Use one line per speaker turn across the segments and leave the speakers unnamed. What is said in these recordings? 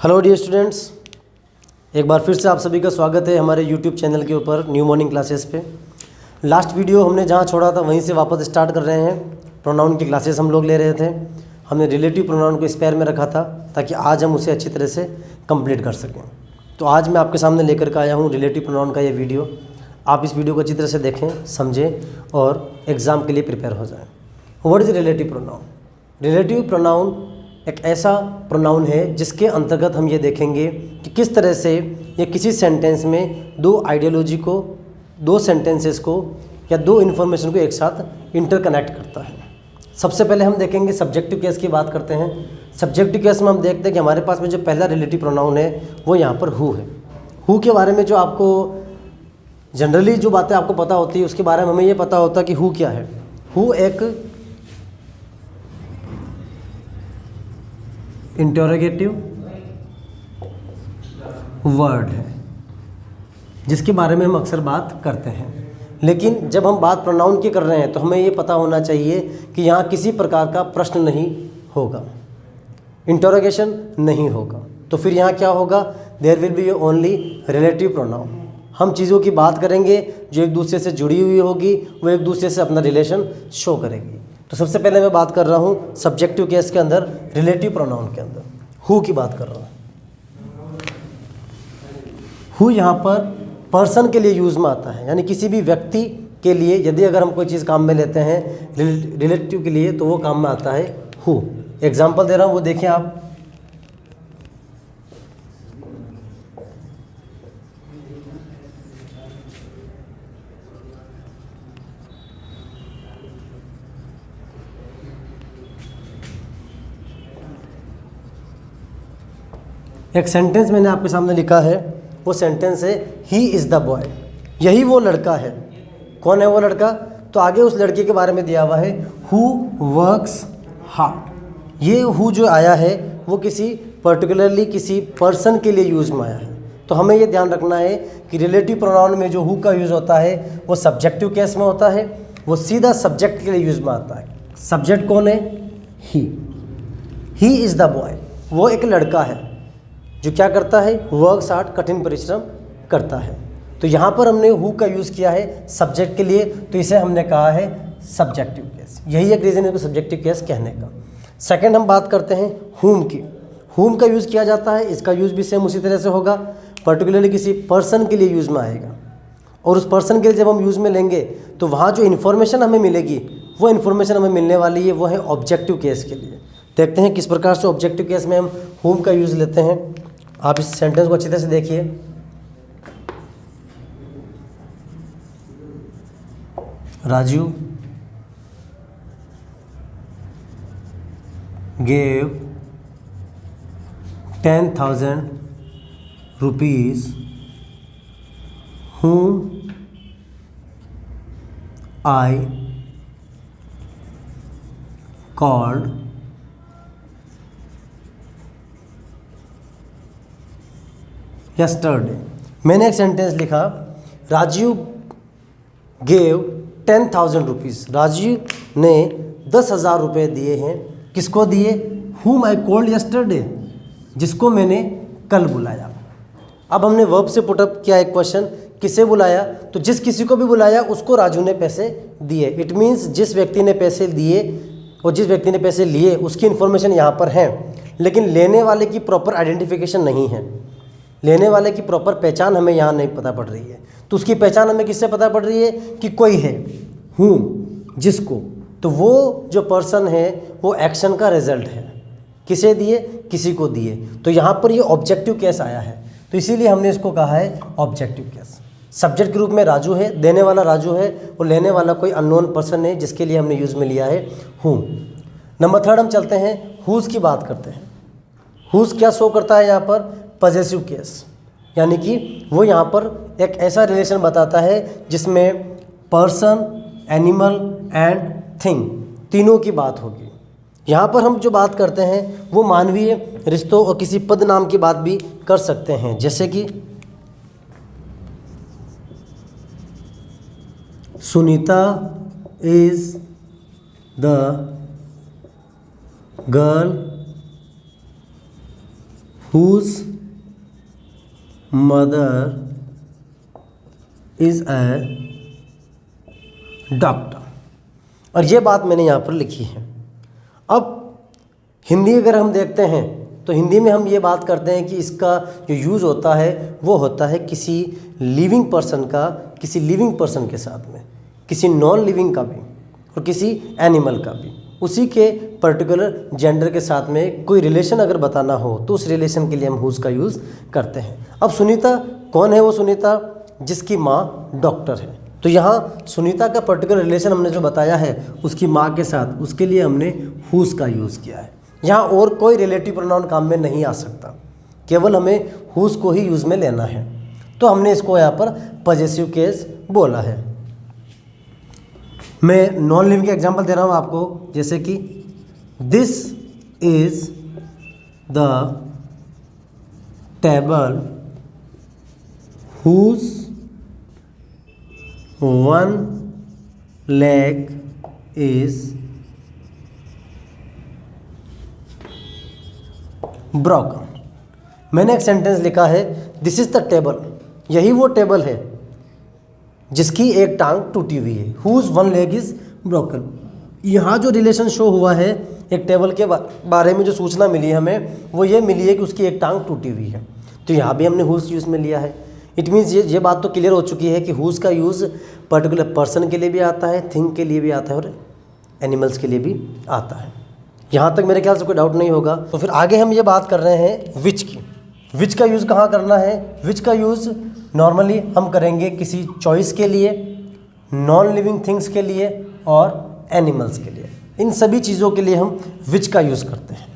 Hello dear students, एक बार फिर से आप सभी का स्वागत है हमारे यूट्यूब चैनल के ऊपर न्यू मॉर्निंग क्लासेस पे। लास्ट वीडियो हमने जहाँ छोड़ा था वहीं से वापस स्टार्ट कर रहे हैं। प्रोनाउन की क्लासेस हम लोग ले रहे थे। हमने रिलेटिव प्रोनाउन को स्पेयर में रखा था ताकि आज हम उसे अच्छी तरह से कंप्लीट कर सकें। तो आज मैं आपके सामने लेकर के आया हूँ रिलेटिव प्रोनाउन का ये वीडियो। आप इस वीडियो को अच्छी तरह से देखें, समझें और एग्ज़ाम के लिए प्रिपेयर हो जाएँ। What is relative pronoun? Relative pronoun एक ऐसा प्रोनाउन है जिसके अंतर्गत हम ये देखेंगे कि किस तरह से ये किसी सेंटेंस में दो आइडियोलॉजी को, दो सेंटेंसेस को या दो इन्फॉर्मेशन को एक साथ इंटरकनेक्ट करता है। सबसे पहले हम देखेंगे सब्जेक्टिव केस की बात करते हैं। सब्जेक्टिव केस में हम देखते हैं कि हमारे पास में जो पहला रिलेटिव प्रोनाउन है वो यहाँ पर हु है। हु के बारे में जो आपको जनरली जो बातें आपको पता होती है उसके बारे में हमें ये पता होता है कि हु क्या है। हु एक इंटरोगेटिव वर्ड है जिसके बारे में हम अक्सर बात करते हैं। लेकिन जब हम बात प्रोनाउन की कर रहे हैं तो हमें ये पता होना चाहिए कि यहाँ किसी प्रकार का प्रश्न नहीं होगा, इंटरोगेशन नहीं होगा। तो फिर यहाँ क्या होगा? There will be only relative pronoun. हम चीज़ों की बात करेंगे जो एक दूसरे से जुड़ी हुई होगी, वो एक दूसरे से अपना रिलेशन शो करेगी। तो सबसे पहले मैं बात कर रहा हूँ सब्जेक्टिव केस के अंदर, रिलेटिव प्रोनाउन के अंदर हु की बात कर रहा हूँ। हु यहाँ पर पर्सन के लिए यूज़ में आता है, यानी किसी भी व्यक्ति के लिए यदि अगर हम कोई चीज़ काम में लेते हैं रिलेटिव के लिए तो वो काम में आता है हु। एग्जाम्पल दे रहा हूँ, वो देखें आप। एक सेंटेंस मैंने आपके सामने लिखा है, वो सेंटेंस है ही इज़ द बॉय। यही वो लड़का है। कौन है वो लड़का? तो आगे उस लड़के के बारे में दिया हुआ है हु वर्क्स हार्ड। ये हु जो आया है वो किसी पर्टिकुलरली किसी पर्सन के लिए यूज़ में आया है। तो हमें ये ध्यान रखना है कि रिलेटिव प्रोनाउन में जो हु का यूज़ होता है वो सब्जेक्टिव केस में होता है, वो सीधा सब्जेक्ट के लिए यूज़ में आता है। सब्जेक्ट कौन है? He is the boy. वो एक लड़का है जो क्या करता है? वर्क्स हार्ड, कठिन परिश्रम करता है। तो यहाँ पर हमने हु का यूज़ किया है सब्जेक्ट के लिए, तो इसे हमने कहा है सब्जेक्टिव केस। यही एक रीज़न है इसको सब्जेक्टिव केस कहने का। सेकंड हम बात करते हैं हुम की। हुम का यूज़ किया जाता है, इसका यूज़ भी सेम उसी तरह से होगा, पर्टिकुलरली किसी पर्सन के लिए यूज़ में आएगा। और उस पर्सन के लिए जब हम यूज़ में लेंगे तो वहाँ जो इन्फॉर्मेशन हमें मिलेगी वो इन्फॉर्मेशन हमें मिलने वाली है वो है ऑब्जेक्टिव केस के लिए। देखते हैं किस प्रकार से ऑब्जेक्टिव केस में हम हुम का यूज़ लेते हैं। आप इस सेंटेंस को अच्छी तरह से देखिए। Raju gave 10,000 rupees whom I called yesterday। मैंने एक सेंटेंस लिखा, राजू गेव 10,000 रुपीज़। राजू ने 10,000 रुपये दिए हैं। किसको दिए? whom I called yesterday, जिसको मैंने कल बुलाया। अब हमने वर्ब से पुटअप किया एक क्वेश्चन, किसे बुलाया? तो जिस किसी को भी बुलाया उसको राजू ने पैसे दिए। इट मीन्स जिस व्यक्ति ने पैसे दिए और जिस व्यक्ति ने पैसे लिए उसकी इन्फॉर्मेशन यहाँ पर है, लेकिन लेने वाले की प्रॉपर आइडेंटिफिकेशन नहीं है। लेने वाले की प्रॉपर पहचान हमें यहाँ नहीं पता पड़ रही है। तो उसकी पहचान हमें किससे पता पड़ रही है? कि कोई है, हूँ, जिसको। तो वो जो पर्सन है वो एक्शन का रिजल्ट है। किसे दिए? किसी को दिए। तो यहाँ पर ये ऑब्जेक्टिव केस आया है, तो इसीलिए हमने इसको कहा है ऑब्जेक्टिव केस। सब्जेक्ट के रूप में राजू है, देने वाला राजू है और लेने वाला कोई अननोन पर्सन है जिसके लिए हमने यूज़ में लिया है हूँ। नंबर थर्ड हम चलते हैं, हुज़ की बात करते हैं। हुज़ क्या शो करता है यहाँ पर? पॉजेसिव केस, यानी कि वो यहाँ पर एक ऐसा रिलेशन बताता है जिसमें पर्सन, एनिमल एंड थिंग तीनों की बात होगी। यहाँ पर हम जो बात करते हैं वो मानवीय रिश्तों और किसी पद नाम की बात भी कर सकते हैं, जैसे कि Sunita is the girl whose mother is a doctor. और ये बात मैंने यहाँ पर लिखी है। अब हिंदी अगर हम देखते हैं तो हिंदी में हम ये बात करते हैं कि इसका जो यूज़ होता है वो होता है किसी लिविंग पर्सन का किसी लिविंग पर्सन के साथ में, किसी नॉन लिविंग का भी और किसी एनिमल का भी, उसी के पर्टिकुलर जेंडर के साथ में कोई रिलेशन अगर बताना हो तो उस रिलेशन के लिए हम हुज़ का यूज़ करते हैं। अब सुनीता कौन है? वो सुनीता जिसकी माँ डॉक्टर है। तो यहाँ सुनीता का पर्टिकुलर रिलेशन हमने जो बताया है उसकी माँ के साथ, उसके लिए हमने हुज़ का यूज़ किया है। यहाँ और कोई रिलेटिव प्रोनाउन काम में नहीं आ सकता, केवल हमें हुज़ को ही यूज़ में लेना है। तो हमने इसको यहाँ पर पॉजेसिव केस बोला है। मैं नॉन लिविंग के एग्जांपल दे रहा हूँ आपको, जैसे कि this is the table whose one leg is broken। मैंने एक सेंटेंस लिखा है दिस इज़ द टेबल, यही वो टेबल है जिसकी एक टांग टूटी हुई है। whose one leg is broken। यहाँ जो रिलेशन शो हुआ है एक टेबल के बारे में जो सूचना मिली है हमें वो ये मिली है कि उसकी एक टांग टूटी हुई है। तो यहाँ भी हमने हुज़ यूज़ में लिया है। इट मीन्स ये बात तो क्लियर हो चुकी है कि हुज़ का यूज़ पर्टिकुलर पर्सन के लिए भी आता है, थिंग के लिए भी आता है और एनिमल्स के लिए भी आता है। यहाँ तक मेरे ख्याल से कोई डाउट नहीं होगा। तो फिर आगे हम ये बात कर रहे हैं विच की। विच का यूज़ कहाँ करना है? विच का यूज़ नॉर्मली हम करेंगे किसी चॉइस के लिए, नॉन लिविंग थिंग्स के लिए और एनिमल्स के लिए। इन सभी चीज़ों के लिए हम विच का यूज़ करते हैं।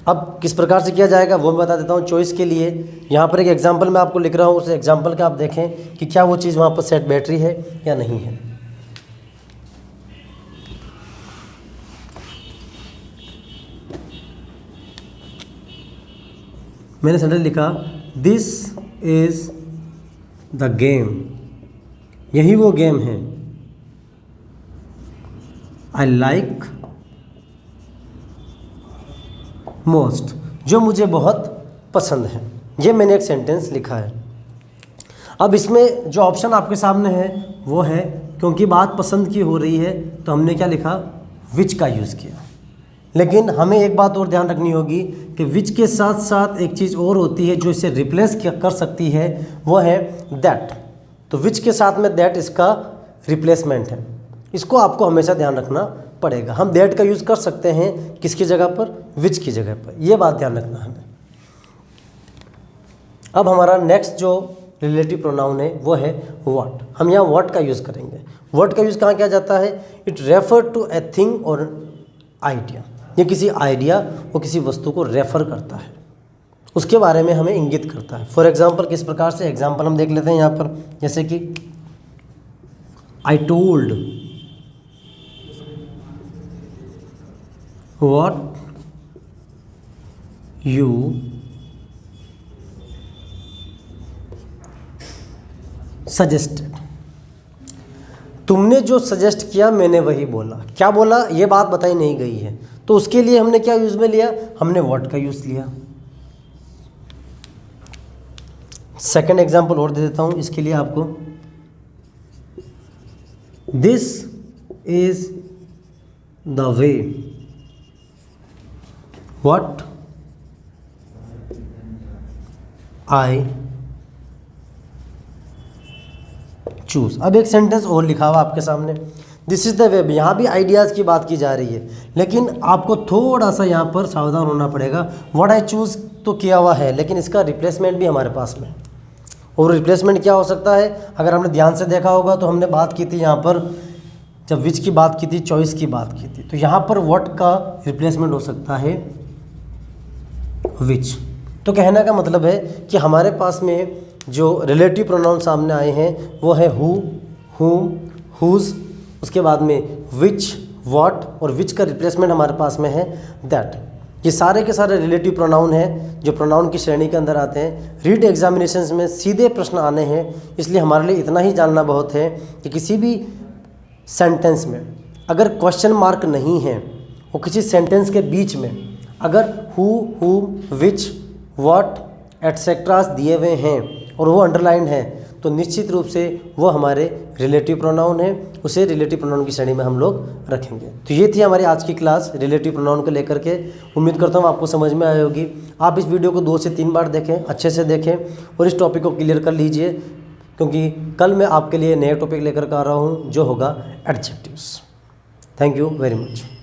अब किस प्रकार से किया जाएगा वो मैं बता देता हूँ। चॉइस के लिए यहाँ पर एक एग्जांपल मैं आपको लिख रहा हूँ, उस एग्जांपल का आप देखें कि क्या वो चीज़ वहाँ पर सेट बैटरी है या नहीं है। मैंने सेंटेंस लिखा दिस इज़ द गेम, यही वो गेम है। आई लाइक मोस्ट, जो मुझे बहुत पसंद है। ये मैंने एक सेंटेंस लिखा है। अब इसमें जो ऑप्शन आपके सामने है वो है, क्योंकि बात पसंद की हो रही है तो हमने क्या लिखा? विच का यूज़ किया। लेकिन हमें एक बात और ध्यान रखनी होगी कि विच के साथ साथ एक चीज़ और होती है जो इसे रिप्लेस कर सकती है, वो है दैट। तो विच के साथ में दैट इसका रिप्लेसमेंट है। इसको आपको हमेशा ध्यान रखना पड़ेगा। हम दैट का यूज़ कर सकते हैं किसकी जगह पर? विच की जगह पर। यह बात ध्यान रखना हमें। अब हमारा नेक्स्ट जो रिलेटिव प्रोनाउन है वो है व्हाट। हम यहाँ व्हाट का यूज़ करेंगे। व्हाट का यूज़ कहाँ किया जाता है? It refer to a thing और आइडिया। ये किसी आइडिया और किसी वस्तु को रेफर करता है, उसके बारे में हमें इंगित करता है। फॉर एग्जाम्पल किस प्रकार से? एग्जाम्पल हम देख लेते हैं यहाँ पर, जैसे कि I told what you suggested। तुमने जो सजेस्ट किया मैंने वही बोला। क्या बोला ये बात बताई नहीं गई है, तो उसके लिए हमने क्या यूज़ में लिया? हमने what का यूज़ लिया। सेकेंड एग्जाम्पल और दे देता हूँ इसके लिए आपको। This is the way what I choose। अब एक सेंटेंस और लिखा हुआ आपके सामने, दिस इज़ द वे। यहाँ भी आइडियाज़ की बात की जा रही है, लेकिन आपको थोड़ा सा यहाँ पर सावधान होना पड़ेगा। व्हाट आई चूज़ तो किया हुआ है, लेकिन इसका रिप्लेसमेंट भी हमारे पास में। और रिप्लेसमेंट क्या हो सकता है? अगर हमने ध्यान से देखा होगा तो हमने बात की थी यहाँ पर, जब विच की बात की थी, चॉइस की बात की थी, तो यहाँ पर व्हाट का रिप्लेसमेंट हो सकता है विच। तो कहने का मतलब है कि हमारे पास में जो रिलेटिव प्रोनाउन सामने आए हैं वो है हु, हुम, हुज, उसके बाद में विच, व्हाट, और विच का रिप्लेसमेंट हमारे पास में है दैट। ये सारे के सारे रिलेटिव प्रोनाउन हैं जो प्रोनाउन की श्रेणी के अंदर आते हैं। रीड एग्जामिनेशंस में सीधे प्रश्न आने हैं, इसलिए हमारे लिए इतना ही जानना बहुत है कि किसी भी सेंटेंस में अगर क्वेश्चन मार्क नहीं है, वो किसी सेंटेंस के बीच में अगर हु, हुम, विच, व्हाट एटसेट्रास दिए हुए हैं और वो अंडरलाइन है, तो निश्चित रूप से वो हमारे रिलेटिव प्रोनाउन है, उसे रिलेटिव प्रोनाउन की श्रेणी में हम लोग रखेंगे। तो ये थी हमारी आज की क्लास रिलेटिव प्रोनाउन को लेकर के। उम्मीद करता हूँ आपको समझ में आई होगी। आप इस वीडियो को 2 से 3 बार देखें, अच्छे से देखें और इस टॉपिक को क्लियर कर लीजिए, क्योंकि कल मैं आपके लिए नए टॉपिक लेकर के आ रहा हूँ जो होगा adjectives. Thank you very much.